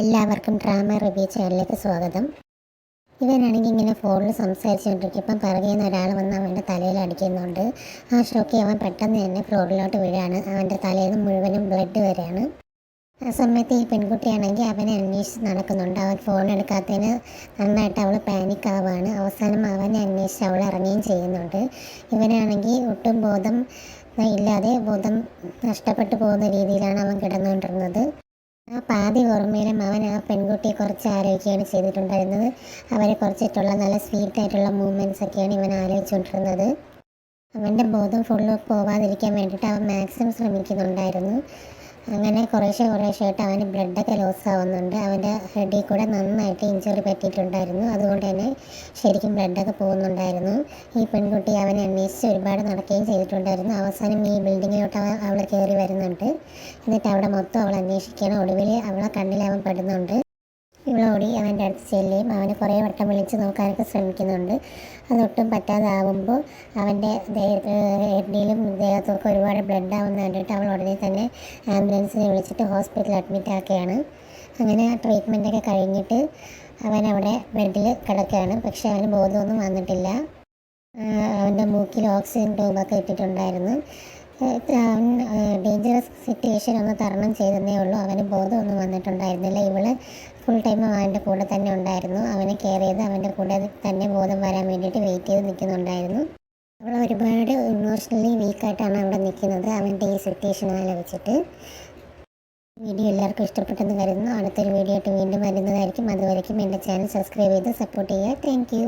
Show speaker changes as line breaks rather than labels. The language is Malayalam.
എല്ലാവർക്കും ഡ്രാമ റിവ്യൂ ചാനലിലേക്ക് സ്വാഗതം. ഇവനാണെങ്കിൽ ഇങ്ങനെ ഫോണിൽ സംസാരിച്ചുകൊണ്ടിരിക്കുമ്പം പിറകിൽ നിന്ന് ഒരാൾ വന്ന് അവൻ്റെ തലയിൽ അടിക്കുന്നുണ്ട്. ആ ഷോക്കിൽ അവൻ പെട്ടെന്ന് തന്നെ ഫ്ലോറിലോട്ട് വീഴാണ്. അവൻ്റെ തലയിൽ നിന്ന് മുഴുവനും ബ്ലഡ് വരെയാണ്. ആ സമയത്ത് ഈ പെൺകുട്ടിയാണെങ്കിൽ അവനെ അന്വേഷിച്ച് നടക്കുന്നുണ്ട്. അവൻ ഫോൺ എടുക്കാത്തതിന് നന്നായിട്ട് അവൾ പാനിക് ആവുകയാണ്. അവസാനം അവനെ അന്വേഷിച്ച് അവൾ ഇറങ്ങുകയും ചെയ്യുന്നുണ്ട്. ഇവനാണെങ്കിൽ ഒട്ടും ബോധം ഇല്ലാതെ ബോധം നഷ്ടപ്പെട്ടു പോകുന്ന രീതിയിലാണ് അവൻ കിടന്നുകൊണ്ടിരുന്നത്. ആ പാതി ഓർമ്മയിലും അവൻ ആ പെൺകുട്ടിയെ കുറച്ച് ആലോചിക്കുകയാണ് ചെയ്തിട്ടുണ്ടായിരുന്നത്. അവരെ കുറിച്ചിട്ടുള്ള നല്ല സ്വീറ്റായിട്ടുള്ള മൂമെൻറ്റ്സ് ഒക്കെയാണ് ഇവൻ ആലോചിച്ചുകൊണ്ടിരുന്നത്. അവൻ്റെ ബോധം ഫുള്ള് പോവാതിരിക്കാൻ വേണ്ടിയിട്ട് അവൻ മാക്സിമം ശ്രമിക്കുന്നുണ്ടായിരുന്നു. അങ്ങനെ കുറേശ്ശായിട്ട് അവന് ബ്ലഡൊക്കെ ലോസ് ആവുന്നുണ്ട്. അവൻ്റെ ഹെഡിൽ കൂടെ നന്നായിട്ട് ഇഞ്ചുറി പറ്റിയിട്ടുണ്ടായിരുന്നു. അതുകൊണ്ട് തന്നെ ശരിക്കും ബ്ലഡൊക്കെ പോകുന്നുണ്ടായിരുന്നു. ഈ പെൺകുട്ടി അവനെ അന്വേഷിച്ച് ഒരുപാട് നടക്കുകയും ചെയ്തിട്ടുണ്ടായിരുന്നു. അവസാനം ഈ ബിൽഡിങ്ങിലോട്ട് അവൾ കയറി വരുന്നുണ്ട്. എന്നിട്ട് അവിടെ മൊത്തം അവൾ അന്വേഷിക്കുകയാണ്. ഒടുവിൽ അവളെ കണ്ണിൽ അവൻ പെടുന്നുണ്ട്. ഇവളോടി അവൻ്റെ അടുത്ത് ചെല്ലുകയും അവന് കുറേ വട്ടം വിളിച്ച് നോക്കാനൊക്കെ ശ്രമിക്കുന്നുണ്ട്. അതൊട്ടും പറ്റാതാവുമ്പോൾ അവൻ്റെ ഹെഡിലും ദേഹത്തൊക്കെ ഒരുപാട് ബ്ലഡ് ആവുന്ന കണ്ടിട്ട് അവൾ ഉടനെ തന്നെ ആംബുലൻസിനെ വിളിച്ചിട്ട് ഹോസ്പിറ്റലിൽ അഡ്മിറ്റ് ആക്കുകയാണ്. അങ്ങനെ ട്രീറ്റ്മെൻറ്റൊക്കെ കഴിഞ്ഞിട്ട് അവൻ അവിടെ ബെഡിൽ കിടക്കുകയാണ്. പക്ഷേ അവന് ബോധമൊന്നും വന്നിട്ടില്ല. അവൻ്റെ മൂക്കിൽ ഓക്സിജൻ ട്യൂബൊക്കെ ഇട്ടിട്ടുണ്ടായിരുന്നു. അവൻ ഡേഞ്ചറസ് സിറ്റുവേഷൻ ഒന്ന് തരണം ചെയ്തതേ ഉള്ളൂ. അവന് ബോധമൊന്നും വന്നിട്ടുണ്ടായിരുന്നില്ല. ഇവൾ ഫുൾ ടൈം അവൻ്റെ കൂടെ തന്നെ ഉണ്ടായിരുന്നു. അവനെ കെയർ ചെയ്ത് അവൻ്റെ കൂടെ തന്നെ ബോധം വരാൻ വേണ്ടിയിട്ട് വെയിറ്റ് ചെയ്ത് നിൽക്കുന്നുണ്ടായിരുന്നു. അവൾ ഒരുപാട് ഇമോഷണലി വീക്കായിട്ടാണ് അവിടെ നിൽക്കുന്നത് അവൻ്റെ ഈ സിറ്റുവേഷൻ ആലോചിച്ചിട്ട്. വീഡിയോ എല്ലാവർക്കും ഇഷ്ടപ്പെട്ടെന്ന് കരുതുന്നു. അടുത്തൊരു വീഡിയോ ആയിട്ട് വീണ്ടും വരുന്നതായിരിക്കും. അതുവരയ്ക്കും എൻ്റെ ചാനൽ സബ്സ്ക്രൈബ് ചെയ്ത് സപ്പോർട്ട് ചെയ്യുക. താങ്ക്